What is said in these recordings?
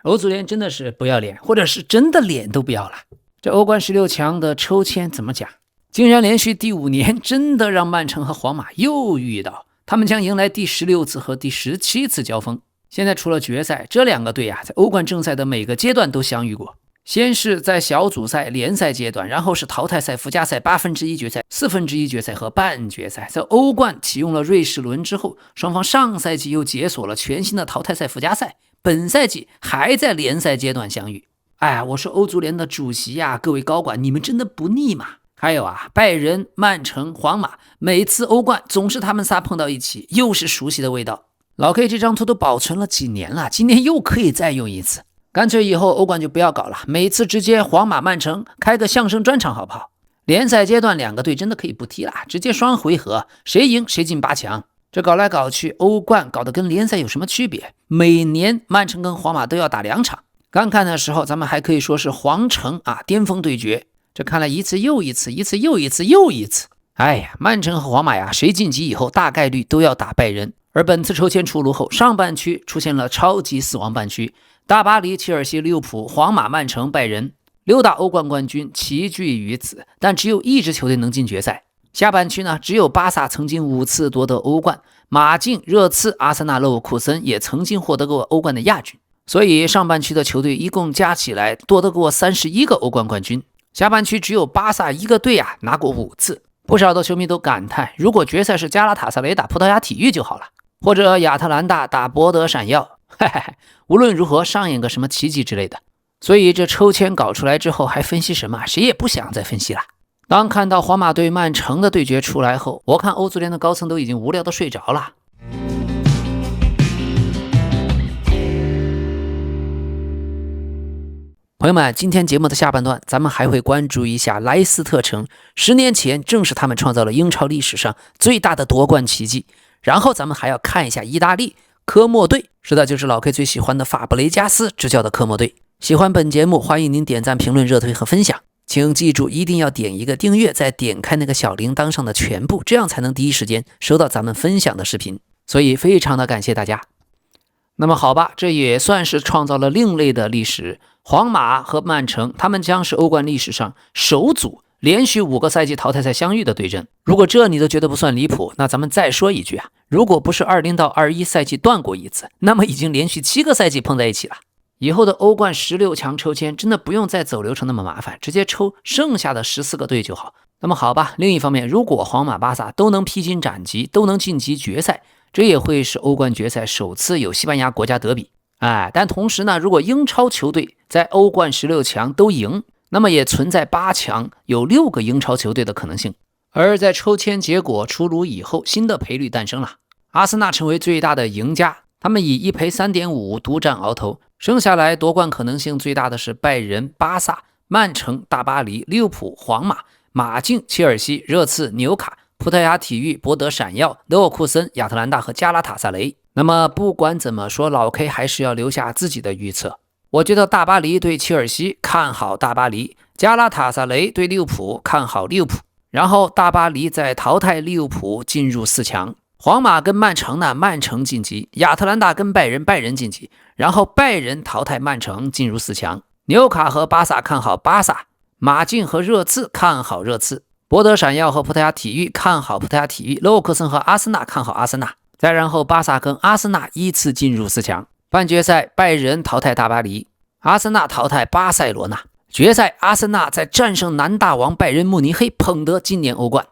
歐足聯真的是不要臉，或者是真的臉都不要了。這歐冠16強的抽籤怎麼講？竟然連續第5年真的讓曼城和皇馬又遇到，他們將迎來第16次和第17次交鋒。現在除了決賽，這兩個隊在歐冠正賽的每個階段都相遇過。先是在小組賽、聯賽階段，然後是淘汰賽、附加賽、1/8決賽、1/4決賽和半決賽。在歐冠啟用了瑞士輪之後，雙方上賽季又解鎖了全新的淘汰賽、附加賽，本賽季還在聯賽階段相遇。我說歐足聯的主席各位高管，你們真的不膩嗎？還有拜仁、曼城、皇馬，每次歐冠總是他們仨碰到一起，又是熟悉的味道。老 K 这張圖都保存了幾年了，今年又可以再用一次。乾脆以後歐冠就不要搞了，每次直接皇馬、曼城開個相聲專場好不好？聯賽階段兩個隊真的可以不踢了，直接雙回合，誰贏誰進8強。這搞來搞去，歐冠搞得跟聯賽有什麼區別？每年曼城跟皇馬都要打2場。剛看的時候咱們還可以說是皇城巔峰對決，這看了一次又一次，一次又一次又一次。曼城和皇馬誰晉級以後大概率都要打拜仁。而本次抽籤出爐後，上半區出現了超級死亡半區，大巴黎、切爾西、利物浦、皇馬、曼城、拜仁6大歐冠冠軍齊聚於此，但只有一支球隊能進決賽。下半區呢，只有巴薩曾經5次奪得歐冠，馬競、熱刺、阿森納、勒沃庫森也曾經獲得過歐冠的亞軍，所以上半區的球隊一共加起來奪得過31個歐冠冠軍。下半區只有巴薩一個隊拿過5次。不少的球迷都感嘆，如果決賽是加拉塔薩雷打葡萄牙體育就好了，或者亞特蘭大打博德閃耀，無論如何上演個什麼奇蹟之類的。所以這抽籤搞出來之後還分析什麼？誰也不想再分析了。當看到皇馬對曼城的對決出來後，我看歐足聯的高層都已經無聊的睡着了。朋友們，今天節目的下半段咱們還會關注一下萊斯特城，10年前正是他們創造了英超歷史上最大的夺冠奇蹟。然後咱們還要看一下意大利科莫队，是的，就是老 K 最喜歡的法布雷加斯執教的科莫队。喜歡本節目，歡迎您點讚、評論、熱推和分享。請記住，一定要點一個訂閱，再點開那個小鈴鐺上的全部，這樣才能第一時間收到咱們分享的視頻。所以非常的感謝大家。那麼好吧，這也算是創造了另類的歷史。皇馬和曼城，他們將是歐冠歷史上首組連續5個賽季淘汰賽相遇的對陣。如果這你都覺得不算離譜，那咱們再說一句如果不是20到21賽季斷過一次，那麼已經連續7個賽季碰在一起了。以後的歐冠16強抽籤真的不用再走流程那麼麻煩，直接抽剩下的14個隊就好。那麼好吧，另一方面，如果皇馬、巴薩都能披荊斬棘，都能晉級決賽，這也會是歐冠決賽首次有西班牙國家德比。但同時呢，如果英超球隊在歐冠16強都贏，那麼也存在8強有6個英超球隊的可能性。而在抽籤結果出爐以後，新的賠率誕生了，阿森納成為最大的贏家，他們以1賠 3.5 獨占鰲頭。剩下來奪冠可能性最大的是拜仁、巴薩、曼城、大巴黎、利物浦、皇馬、馬競、切爾西、熱刺、紐卡、葡萄牙體育、博德閃耀、勒沃庫森、亞特蘭大和加拉塔薩雷。那麼不管怎麼說，老 K 還是要留下自己的預測。我覺得大巴黎对切爾西看好大巴黎，加拉塔薩雷对利物浦看好利物浦，然後大巴黎再淘汰利物浦進入4強。皇馬跟曼城呢，曼城晉級；亞特蘭大跟拜仁，拜仁晉級，然後拜仁淘汰曼城進入4強。紐卡和巴薩看好巴薩，馬競和熱刺看好熱刺，博德閃耀和葡萄牙體育看好葡萄牙體育，勒沃克森和阿森納看好阿森納。再然後巴薩跟阿森納依次進入4強。半決賽拜仁淘汰大巴黎，阿森納淘汰巴塞羅那。決賽阿森納在戰勝南大王拜仁慕尼黑，捧得今年歐冠。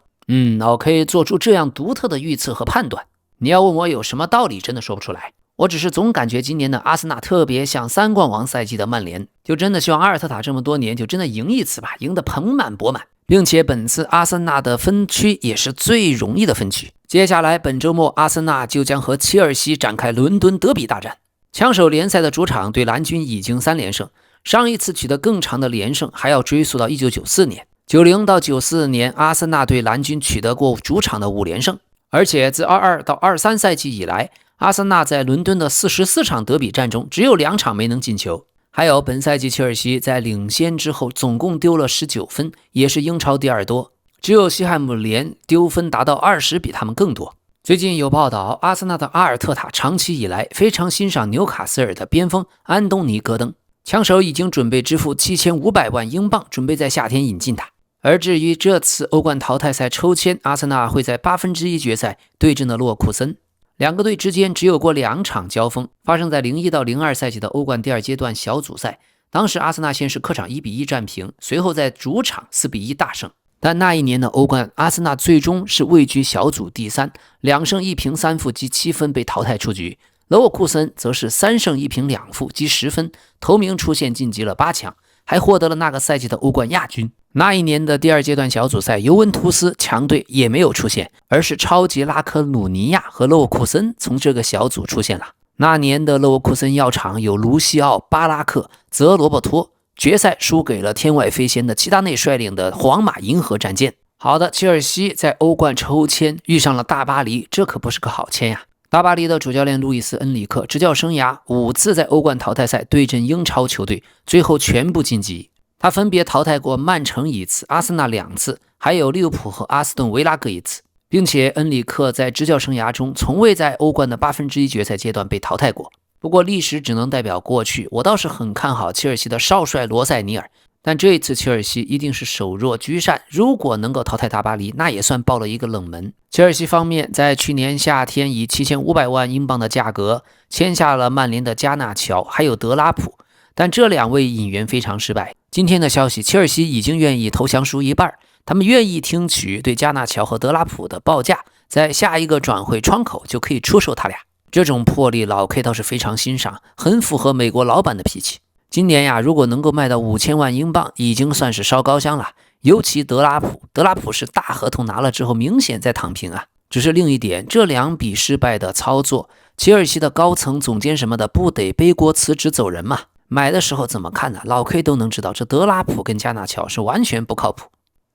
我可以做出這樣獨特的預測和判斷。你要問我有什麼道理，真的說不出來。我只是總感覺今年的阿森納特別像3冠王賽季的曼聯，就真的希望阿爾特塔這麼多年就真的贏一次吧，贏得盆滿缽滿。並且本次阿森納的分區也是最容易的分區。接下來本周末阿森納就將和切爾西展開倫敦德比大戰。槍手聯賽的主場對藍軍已經3連勝，上一次取得更長的連勝還要追溯到1994年。90到94年阿森納對藍軍取得過主場的5連勝，而且自22到23賽季以來，阿森納在倫敦的44場德比戰中只有2场没能進球。還有本賽季切爾西在領先之後總共丟了19分，也是英超第2多，只有西漢姆聯丟分達到20，比他們更多。最近有報道，阿森納的阿爾特塔長期以來非常欣賞紐卡斯爾的邊鋒安東尼·戈登，槍手已經準備支付7500萬英鎊，準備在夏天引進他。而至於這次歐冠淘汰賽抽籤，阿森納會在1/8決賽對陣的洛庫森。兩個隊之間只有過2場交鋒，發生在01到02賽季的歐冠第2階段小組賽。當時阿森納先是客場1-1戰平，隨後在主場4-1大勝。但那一年的歐冠，阿森納最終是位居小組第3，2勝1平3負積7分被淘汰出局。勒沃庫森則是3勝1平2負積10分，頭名出線晉級了8強，還獲得了那個賽季的歐冠亞軍。那一年的第2階段小組賽，尤文圖斯強隊也沒有出現，而是超級拉科魯尼亞和勒沃庫森從這個小組出現了。那年的勒沃庫森藥廠有盧西奧、巴拉克、澤羅伯托。決賽輸給了天外飛仙的齊達內率領的皇馬銀河戰艦。好的，切爾西在歐冠抽籤遇上了大巴黎，這可不是個好籤呀。大巴黎的主教練路易斯·恩里克執教生涯5次在歐冠淘汰賽對陣英超球隊，最後全部晉級。他分別淘汰過曼城1次、阿森納2次，還有利物浦和阿斯頓維拉各1次，並且恩里克在執教生涯中從未在歐冠的1/8決賽階段被淘汰過。不過歷史只能代表過去，我倒是很看好切尔西的少帥羅塞尼爾，但這一次切爾西一定是手弱居善，如果能夠淘汰大巴黎，那也算爆了一個冷門。切爾西方面在去年夏天以7500萬英鎊的價格簽下了曼聯的加納喬還有德拉普，但這2位引援非常失敗。今天的消息，切爾西已經願意投降輸一半，他們願意聽取对加納喬和德拉普的報價，在下一個轉會窗口就可以出售他倆。這種魄力老 K 倒是非常欣賞，很符合美國老板的脾氣。今年呀，如果能夠賣到5000萬英鎊，已經算是燒高香了。尤其德拉普是大合同拿了之後，明顯在躺平啊。只是另一點，這2筆失敗的操作，切爾西的高層總監什麼的不得背鍋辭職走人嘛？買的時候怎麼看呢？老 K 都能知道，這德拉普跟加納喬是完全不靠譜。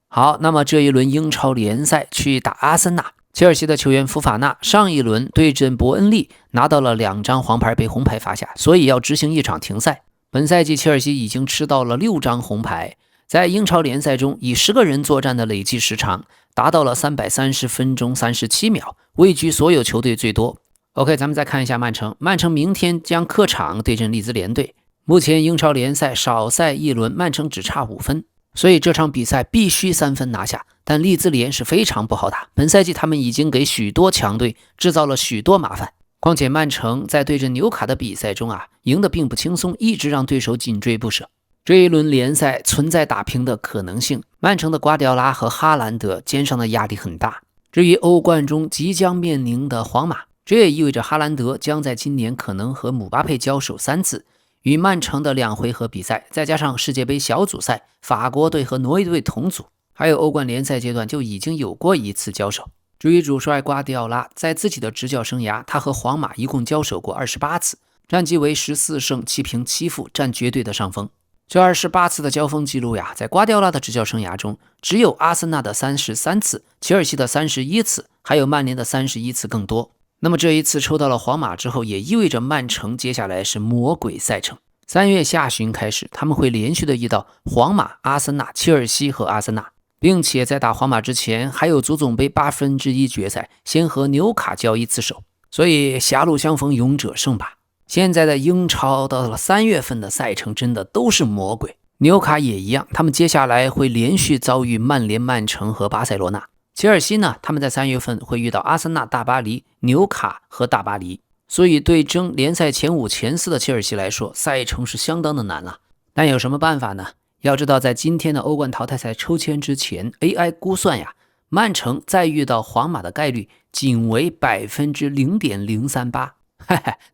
好，那麼這一輪英超聯賽去打阿森納。切爾西的球員福法納上一輪對陣伯恩利拿到了2張黃牌被紅牌罰下，所以要執行1場停賽。本賽季切爾西已經吃到了6張紅牌，在英超聯賽中以10個人作戰的累計時長達到了330分鐘37秒，位居所有球隊最多。OK， 咱們再看一下曼城。曼城明天將客場對陣利茲聯隊。目前英超聯賽少賽1輪，曼城只差5分，所以這場比賽必須3分拿下。但利茲聯是非常不好打，本賽季他們已經給許多強隊制造了許多麻煩。況且曼城在對陣紐卡的比賽中贏得並不輕鬆，一直讓對手緊追不捨。這一輪聯賽存在打平的可能性，曼城的瓜迪奧拉和哈蘭德肩上的壓力很大。至於歐冠中即將面臨的皇馬，這也意味着哈蘭德將在今年可能和姆巴佩交手3次。與曼城的2回合比賽，再加上世界杯小組賽法國隊和挪威隊同組，還有歐冠聯賽階段就已經有過1次交手。至於主帥瓜迪奧拉，在自己的執教生涯，他和皇馬一共交手過28次，戰績為14勝7平7負，佔絕對的上風。這28次的交鋒記錄在瓜迪奧拉的執教生涯中，只有阿森納的33次，切爾西的31次，還有曼聯的31次更多。那麼這一次抽到了皇馬之後，也意味着曼城接下來是魔鬼賽程。3月下旬開始，他們會連續的遇到皇馬、阿森納、切爾西和阿森納，並且在打皇馬之前還有足總杯1/8決賽，先和紐卡交1次手。所以狹路相逢勇者勝吧。現在的英超到了3月份的賽程真的都是魔鬼，紐卡也一樣，他們接下來會連續遭遇曼聯、曼城和巴塞羅那。切爾西呢，他們在3月份会遇到阿森納、大巴黎、紐卡和大巴黎，所以对争聯賽前5、前4的切爾西來說，賽程是相當的難了。但有什麼辦法呢？要知道，在今天的歐冠淘汰賽抽籤之前 ，AI 估算曼城再遇到皇馬的概率僅為 0.038%。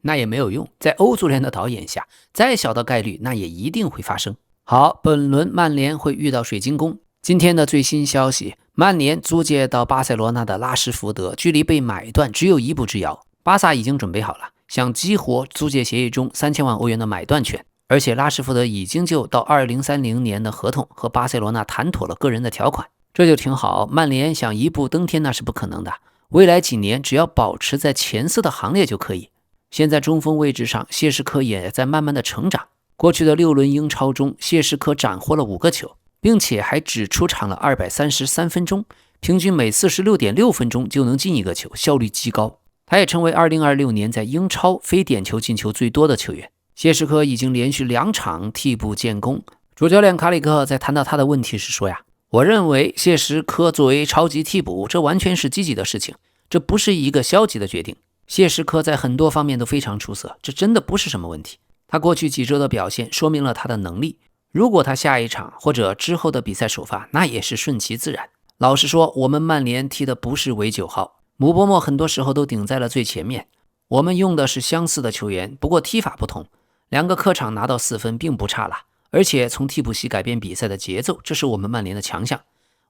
那也沒有用，在歐足聯的導演下，再小的概率那也一定會發生。好，本輪曼聯會遇到水晶宮。今天的最新消息，曼聯租借到巴塞羅那的拉什福德距離被買斷只有1步之遙，巴薩已經準備好了，想激活租借協議中3000萬歐元的買斷權，而且拉什福德已經就到2030年的合同和巴塞羅那談妥了個人的條款，這就挺好。曼聯想一步登天那是不可能的，未來幾年只要保持在前4的行列就可以。現在中锋位置上，謝什科也在慢慢的成長。过去的6輪英超中，謝什科斬獲了5個球，並且還只出場了233分鐘，平均每46.6分鐘就能進一個球，效率極高。他也成為2026年在英超非點球進球最多的球員。謝什科已經連續2場替補建功。主教練卡里克在談到他的問題時說呀，我認為謝什科作為超級替補，這完全是積極的事情，這不是一個消極的決定。謝什科在很多方面都非常出色，這真的不是什麼問題。他過去幾周的表現說明了他的能力，如果他下一場或者之後的比賽首發，那也是順其自然。老實說，我們曼聯踢的不是偽9號，姆波莫很多時候都頂在了最前面，我們用的是相似的球員，不過踢法不同。2個客场拿到4分並不差了，而且從替補席改变比賽的節奏，這是我們曼聯的強项。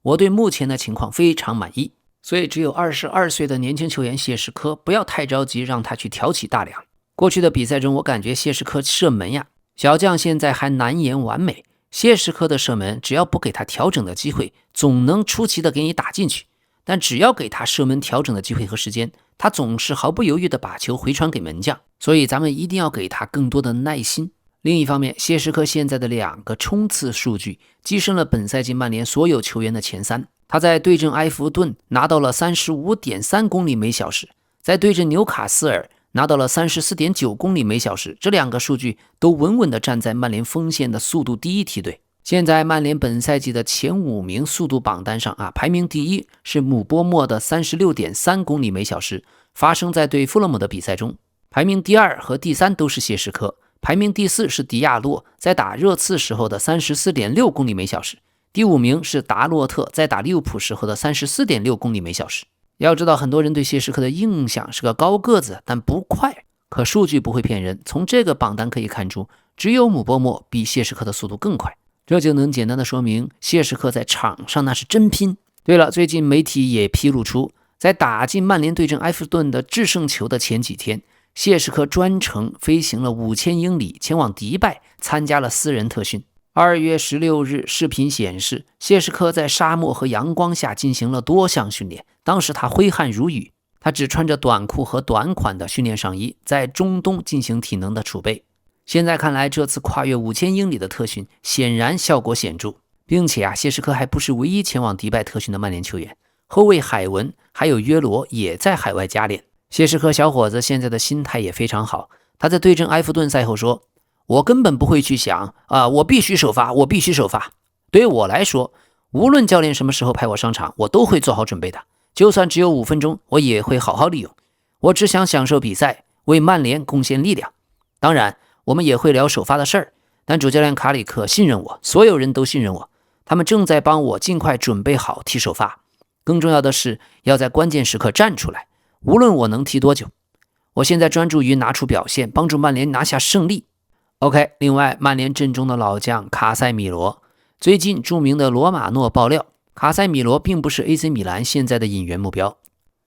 我對目前的情況非常滿意，所以只有22歲的年輕球員謝什科，不要太着急讓他去挑起大梁。過去的比賽中，我感覺謝什科射門呀，小將現在還難言完美。謝什科的射門，只要不給他調整的機會，總能出奇的給你打進去。但只要給他射門調整的機会和时間，他總是毫不猶豫地把球回傳給門將。所以咱們一定要給他更多的耐心。另一方面，謝什科現在的2個衝刺數據躋身了本賽季曼聯所有球員的前3。他在对陣埃弗頓拿到了 35.3 公里每小時，在对陣紐卡斯爾拿到了 34.9 公里每小時，這2個數据都穩穩地站在曼聯鋒線的速度第一梯隊。現在曼聯本賽季的前5名速度榜單上排名第1是姆波莫的 36.3 公里每小時，發生在對富勒姆的比賽中。排名第2和第3都是謝什科，排名第4是迪亞洛在打熱刺時候的 34.6 公里每小時，第5名是達洛特在打利物浦時候的 34.6 公里每小时。要知道，很多人对謝什科的印象是個高個子但不快，可數據不會騙人，從這個榜單可以看出，只有姆波莫比謝什科的速度更快，這就能簡單的說明謝什科在場上那是真拼。對了，最近媒體也披露出，在打進曼聯对陣埃弗頓的制勝球的前幾天，謝什科專程飛行了5000英里前往迪拜參加了私人特訓。2月16日，視頻顯示謝什科在沙漠和陽光下進行了多項訓練，當時他揮汗如雨，他只穿着短褲和短款的訓練上衣，在中東進行體能的儲備。現在看來，這次跨越5000英里的特訓顯然效果顯著，並且謝什科還不是唯一前往迪拜特訓的曼聯球員，後衛海文還有約羅也在海外加練。謝什科小伙子現在的心態也非常好，他在對陣埃弗頓賽後說，我根本不會去想我必須首發，我必須首發。對於我來說，無論教練什麼時候派我上場，我都會做好準備的，就算只有5分鐘，我也會好好利用。我只想享受比賽，為曼聯貢獻力量。當然我們也會聊首發的事兒，但主教練卡里克信任我，所有人都信任我，他們正在幫我盡快準備好踢首發。更重要的是要在關鍵時刻站出来，無論我能踢多久。我現在專注於拿出表現，幫助曼聯拿下勝利。OK， 另外曼聯陣中的老將卡塞米羅，最近著名的羅馬諾爆料，卡塞米羅並不是 AC 米蘭現在的引援目標。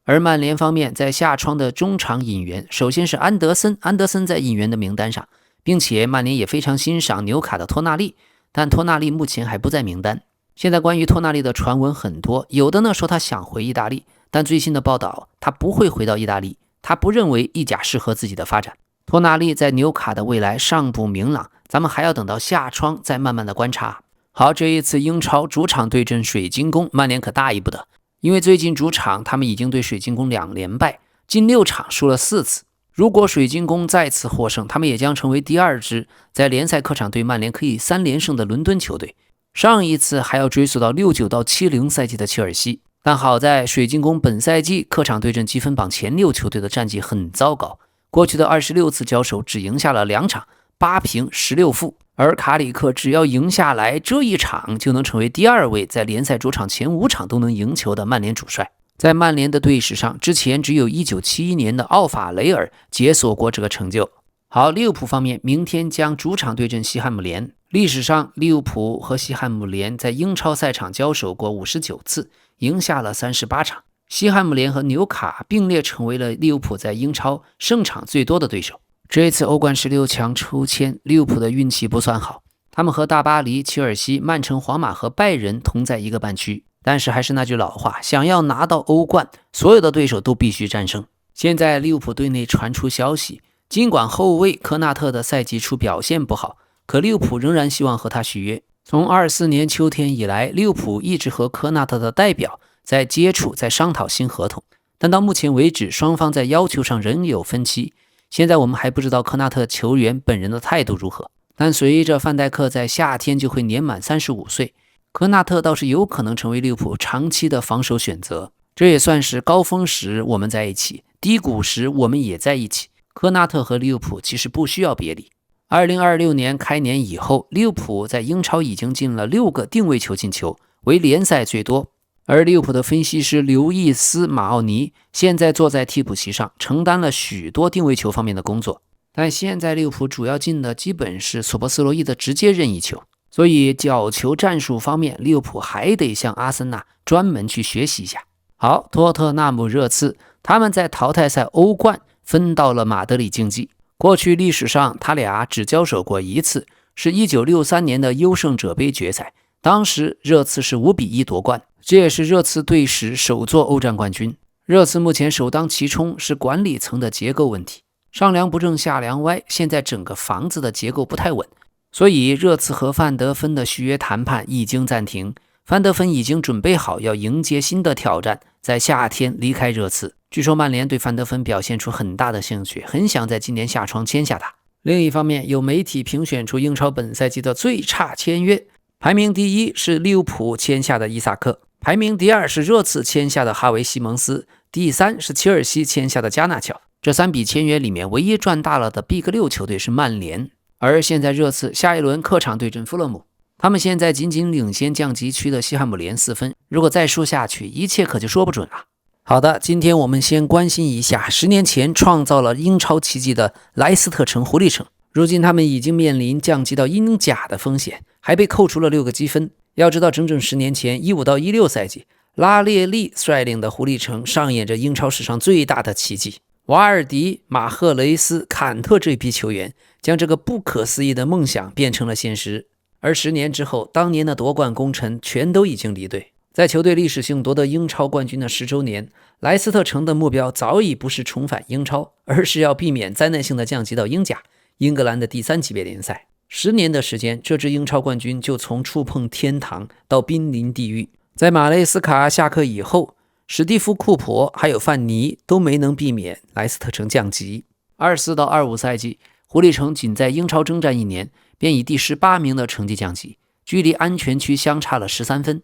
而曼聯方面在夏窗的中場引援，首先是安德森在引援的名單上，並且曼聯也非常欣賞紐卡的托納利，但托納利目前還不在名單。現在關於托納利的傳聞很多，有的呢說他想回意大利，但最新的報道他不會回到意大利，他不認為意甲適合自己的發展。托納利在紐卡的未來尚不明朗，咱們還要等到夏窗再慢慢的觀察。好，這一次英超主場對陣水晶宮，曼聯可大意不得，因為最近主场他們已經對水晶宮2連敗，近6場輸了4次。如果水晶宮再次獲勝，他們也將成為第2支在聯賽客場對曼聯可以3連勝的倫敦球隊。上一次還要追溯到69到70賽季的切爾西，但好在水晶宮本賽季客場對陣積分榜前6球隊的戰績很糟糕，過去的26次交手只贏下了2場，8平16負，而卡里克只要贏下來這一場，就能成為第2位在聯賽主場前5場都能贏球的曼聯主帥。在曼聯的隊史上，之前只有1971年的奧法雷爾解鎖過這個成就。好，利物浦方面明天將主場對陣西汉姆聯。歷史上利物浦和西汉姆聯在英超賽场交手過59次，贏下了38場。西漢姆聯和紐卡並列成為了利物浦在英超勝場最多的對手。這一次歐冠16強抽籤，利物浦的運氣不算好，他們和大巴黎、切爾西、曼城、皇馬和拜仁同在一個半區。但是還是那句老話，想要拿到歐冠，所有的對手都必須戰勝。現在利物浦隊內傳出消息，儘管後衛科納特的賽季初表現不好，可利物浦仍然希望和他續約。從24年秋天以來，利物浦一直和科納特的代表在接觸，在商討新合同。但到目前為止，雙方在要求上仍有分歧。现在我們還不知道科納特球員本人的態度如何。但隨着范戴克在夏天就會年滿35歲，科納特倒是有可能成為利物浦長期的防守選擇。這也算是高峰時我們在一起，低谷時我們也在一起。科納特和利物浦其實不需要別離。2026年開年以後，利物浦在英超已經進了6個定位球進球，為聯賽最多。而利物浦的分析師劉易斯·馬奧尼現在坐在替補席上，承擔了許多定位球方面的工作。但現在利物浦主要進的基本是索博斯罗伊的直接任意球，所以角球戰術方面，利物浦還得向阿森納專門去學習一下。好，托特納姆熱刺他們在淘汰賽歐冠分到了馬德里競技。過去歷史上他倆只交手過一次，是1963年的優勝者杯決賽，當時熱刺是5-1奪冠，這也是熱刺隊史首座歐戰冠軍。熱刺目前首當其衝是管理层的結構問題，上梁不正下梁歪，現在整個房子的結構不太穩，所以熱刺和范德芬的續約談判已經暫停，范德芬已經準備好要迎接新的挑戰，在夏天離開熱刺。據說曼聯對范德芬表現出很大的興趣，很想在今年夏窗簽下他。另一方面，有媒體评選出英超本賽季的最差簽約，排名第一是利物浦簽下的伊薩克，排名第二是熱刺簽下的哈維·西蒙斯，第三是切爾西簽下的加納喬。這3筆簽約裡面，唯一賺大了的 Big6 球隊是曼聯。而現在熱刺下一輪客場對陣富勒姆，他們現在僅僅領先降級區的西汉姆聯4分，如果再輸下去，一切可就說不準了。好的，今天我們先關心一下10年前創造了英超奇蹟的萊斯特城狐狸城，如今他們已經面臨降級到英甲的風險，還被扣除了6個積分。要知道整整10年前15到16賽季，拉列利率領的狐狸城上演着英超史上最大的奇蹟，瓦爾迪、馬赫雷斯、坎特这批球員將這個不可思議的夢想變成了現實。而10年之後，當年的奪冠功臣全都已經離隊。在球隊歷史性奪得英超冠軍的10周年，萊斯特城的目標早已不是重返英超，而是要避免災難性的降級到英甲，英格蘭的第3級別聯賽。10年的時間，這支英超冠軍就從觸碰天堂到瀕臨地獄。在馬雷斯卡下課以後，史蒂夫·庫珀還有范尼都沒能避免萊斯特城降級。24到25賽季，狐狸城僅在英超征戰1年，便以第18名的成績降級，距離安全區相差了13分。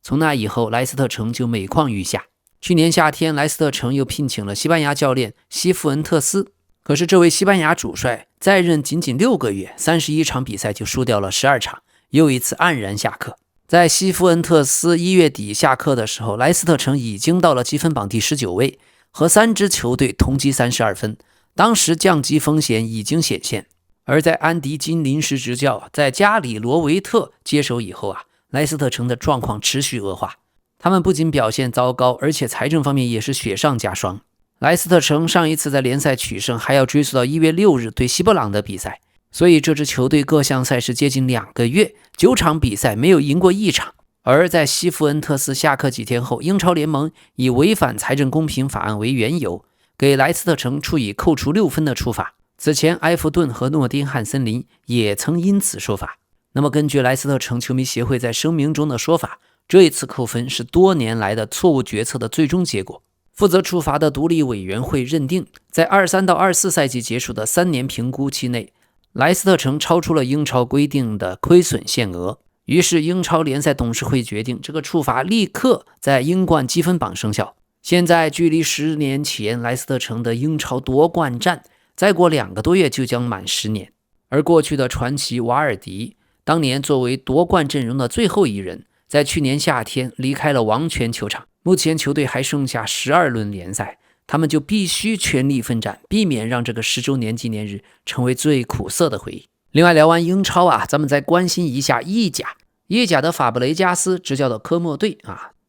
從那以後，萊斯特城就每況愈下。去年夏天，萊斯特城又聘請了西班牙教練西夫恩特斯，可是這位西班牙主帥在任僅僅6個月，31場比賽就輸掉了12場，又一次黯然下課。在西夫恩特斯1月底下課的時候，萊斯特城已經到了積分榜第19位，和3支球隊同積32分，當時降級風險已經顯現。而在安迪金臨時執教，在加里羅維特接手以後萊斯特城的狀況持續惡化，他們不僅表現糟糕，而且財政方面也是雪上加霜。萊斯特城上一次在聯賽取勝還要追溯到1月6日對西布朗的比賽，所以這支球隊各項賽事接近2個月，9場比賽沒有贏過1場。而在西夫恩特斯下課幾天後，英超聯盟以違反財政公平法案為緣由，給萊斯特城處以扣除6分的處罰。此前埃弗頓和諾丁漢森林也曾因此受罰。那麼根據萊斯特城球迷協會在聲明中的說法，這一次扣分是多年來的錯誤決策的最終結果。負責處罰的獨立委員會認定，在23到24賽季結束的3年評估期內，萊斯特城超出了英超規定的虧損限額。於是英超聯賽董事會決定，這個處罰立刻在英冠積分榜生效。現在距離10年前萊斯特城的英超奪冠戰，再過2個多月就將滿10年。而過去的傳奇瓦爾迪，當年作為奪冠陣容的最後一人，在去年夏天離開了王權球場。目前球隊還剩下12輪聯賽，他們就必須全力奮戰，避免讓這個10周年紀念日成為最苦澀的回憶。另外聊完英超咱們再關心一下意甲。意甲的法布雷加斯執教的科莫隊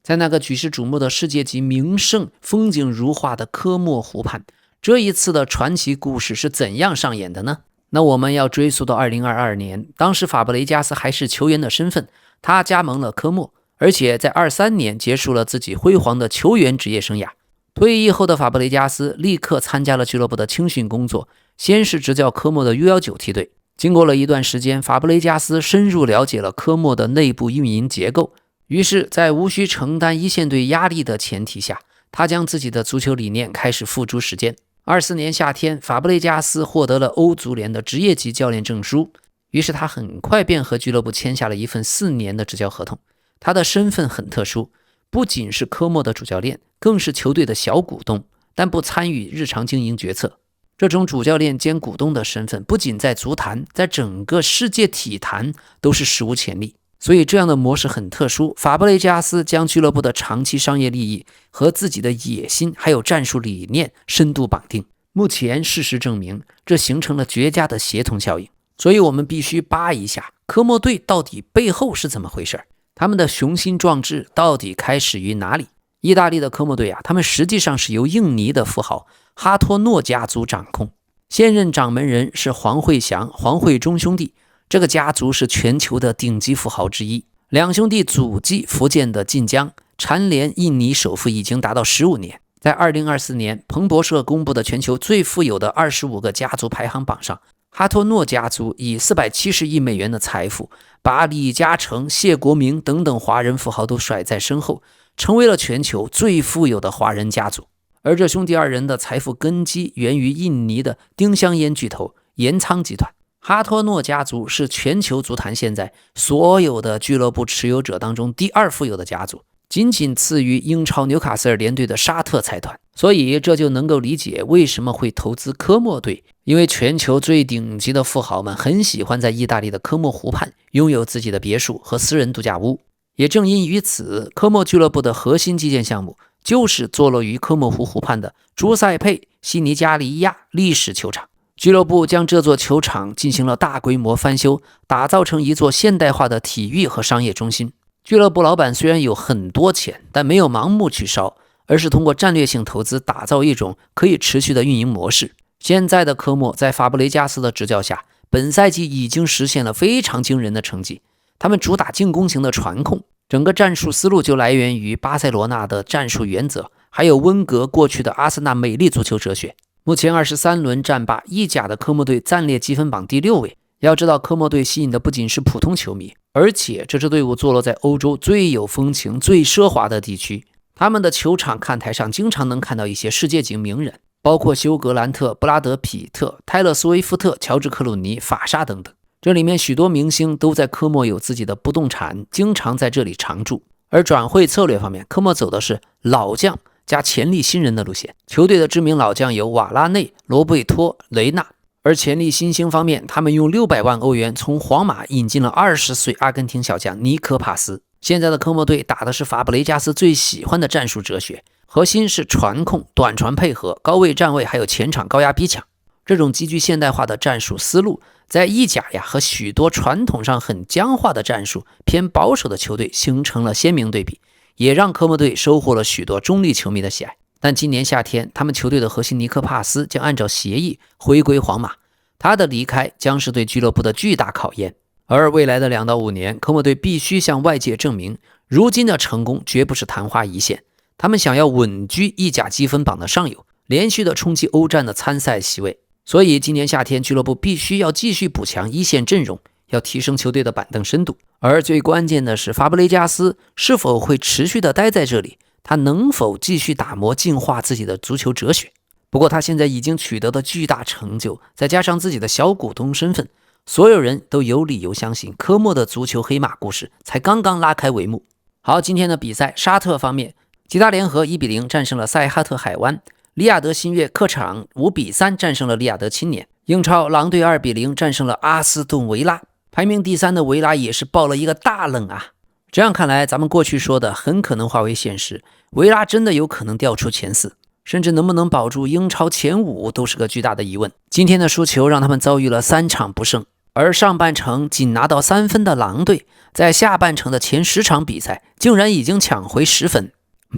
在那個舉世矚目的世界級名勝、風景如畫的科莫湖畔，這一次的傳奇故事是怎樣上演的呢？那我們要追溯到2022年，當時法布雷加斯還是球員的身份，他加盟了科莫，而且在23年結束了自己輝煌的球員職業生涯。退役後的法布雷加斯立刻參加了俱樂部的青訓工作，先是執教科莫的 U19 梯隊。經過了一段時間，法布雷加斯深入了解了科莫的內部運營結構，於是，在無需承擔一線隊壓力的前提下，他將自己的足球理念開始付諸實踐。24年夏天，法布雷加斯獲得了歐足聯的職業級教練證書，於是他很快便和俱樂部簽下了一份4年的執教合同。他的身份很特殊，不僅是科莫的主教練，更是球隊的小股東，但不參與日常經營決策。這種主教練兼股東的身份，不僅在足壇，在整個世界體壇都是史無前例。所以這樣的模式很特殊，法布雷加斯將俱樂部的長期商業利益和自己的野心還有戰術理念深度綁定。目前事實證明，這形成了絕佳的協同效應。所以我們必須扒一下科莫隊到底背後是怎麼回事，他們的雄心壯志到底開始於哪裡？意大利的科莫隊他們實際上是由印尼的富豪哈托諾家族掌控，現任掌門人是黃惠祥、黃惠忠兄弟。這個家族是全球的頂級富豪之一，兩兄弟祖籍福建的晉江，蟬聯印尼首富已經達到15年。在2024年彭博社公布的全球最富有的25個家族排行榜上，哈托諾家族以470億美元的財富，把李嘉誠、謝國明等等華人富豪都甩在身後，成為了全球最富有的華人家族。而這兄弟二人的財富根基源於印尼的丁香菸巨頭岩倉集團。哈托諾家族是全球足壇現在所有的俱樂部持有者當中第2富有的家族，僅僅次於英超紐卡斯爾聯隊的沙特財團。所以這就能夠理解為什麼會投資科莫隊，因為全球最頂級的富豪們很喜歡在意大利的科莫湖畔擁有自己的別墅和私人度假屋。也正因於此，科莫俱樂部的核心基建項目就是坐落於科莫湖湖畔的朱塞佩·西尼加利亞歷史球場。俱樂部將這座球場進行了大規模翻修，打造成一座現代化的體育和商業中心。俱樂部老板雖然有很多錢，但沒有盲目去燒，而是通過戰略性投資打造一種可以持續的運營模式。現在的科莫在法布雷加斯的執教下，本賽季已經實現了非常驚人的成績。他們主打進攻型的傳控，整個戰術思路就來源於巴塞羅那的戰術原則，還有溫格過去的阿森納美麗足球哲學。目前23輪戰罷，意甲的科莫隊暫列積分榜第6位。要知道，科莫隊吸引的不僅是普通球迷，而且這支隊伍坐落在歐洲最有風情、最奢華的地區。他們的球場看台上經常能看到一些世界級名人，包括休格蘭特、布拉德·皮特、泰勒·斯威夫特、喬治·克魯尼、法沙等等。這裡面許多明星都在科莫有自己的不動產，經常在這裡常住。而轉會策略方面，科莫走的是老將加潛力新人的路線，球隊的知名老將有瓦拉內、羅貝托、雷納。而潛力新星方面，他們用600萬歐元從皇馬引進了20歲阿根廷小將尼科帕斯。現在的科莫隊打的是法布雷加斯最喜歡的戰術哲學，核心是傳控、短傳配合、高位站位，還有前場高壓逼搶。這種極具現代化的戰術思路，在意甲和許多傳統上很僵化的戰術偏保守的球隊形成了鮮明對比，也讓科莫隊收穫了許多中立球迷的喜愛。但今年夏天，他們球队的核心尼科帕斯將按照協議回歸皇馬，他的離開將是對俱樂部的巨大考驗。而未來的2到5年，科莫隊必須向外界證明，如今的成功絕不是曇花一現。他們想要穩居意甲積分榜的上游，連續的衝擊歐戰的參賽席位。所以今年夏天，俱樂部必須要繼續補強一線陣容，要提升球隊的板凳深度。而最關鍵的是，法布雷加斯是否會持續的待在這裡，他能否繼續打磨進化自己的足球哲學。不過他現在已經取得的巨大成就，再加上自己的小股東身份，所有人都有理由相信科莫的足球黑馬故事才剛剛拉開帷幕。好，今天的比賽，沙特方面，吉达联合1-0戰勝了塞哈特海灣，利雅得新月客場5-3戰勝了利雅得青年。英超狼隊2-0戰勝了阿斯頓維拉，排名第3的維拉也是爆了一個大冷啊！這樣看來，咱們過去說的很可能化為現實，維拉真的有可能掉出前4，甚至能不能保住英超前5都是個巨大的疑問。今天的輸球讓他們遭遇了3場不勝，而上半程僅拿到3分的狼隊，在下半程的前10場比賽竟然已經搶回10分。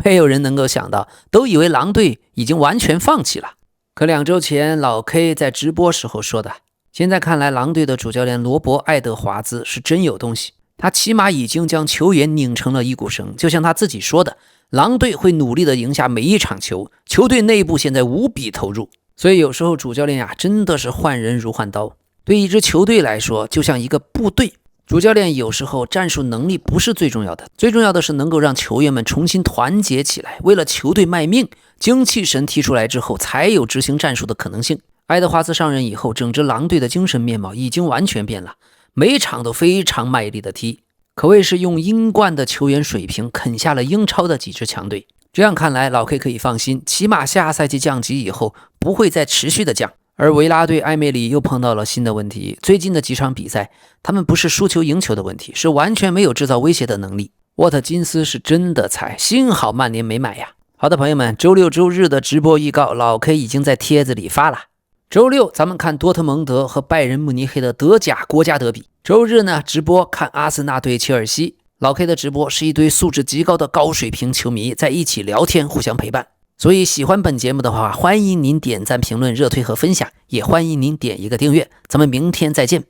沒有人能夠想到，都以為狼隊已經完全放棄了。可2周前老 K 在直播時候說的，現在看來狼隊的主教練羅伯·愛德華茲是真有東西，他起碼已經將球員擰成了一股繩。就像他自己說的，狼隊會努力的贏下每一場球，球隊內部現在無比投入。所以有時候主教練真的是換人如換刀，對一支球隊來說就像一個部隊，主教練有時候戰術能力不是最重要的，最重要的是能夠讓球員們重新團結起來，為了球隊賣命，精氣神提出來之後，才有執行戰術的可能性。愛德华茲上任以後，整支狼隊的精神面貌已經完全變了，每場都非常賣力的踢，可謂是用英冠的球員水平啃下了英超的幾支強隊。這樣看來，老 K 可以放心，起碼下賽季降級以後不会再持續的降。而维拉队埃梅里又碰到了新的問題，最近的幾場比賽，他們不是輸球贏球的問題，是完全没有制造威脅的能力。沃特金斯是真的菜，幸好曼联沒買呀。好的朋友們，周六周日的直播預告老 K 已經在帖子裡發了。周六咱們看多特蒙德和拜仁慕尼黑的德甲國家德比，周日呢直播看阿森納对切爾西。老 K 的直播是一堆素質極高的高水平球迷在一起聊天，互相陪伴。所以喜歡本節目的話，歡迎您點讚、評論、熱推和分享，也歡迎您點一個訂閱。咱們明天再見。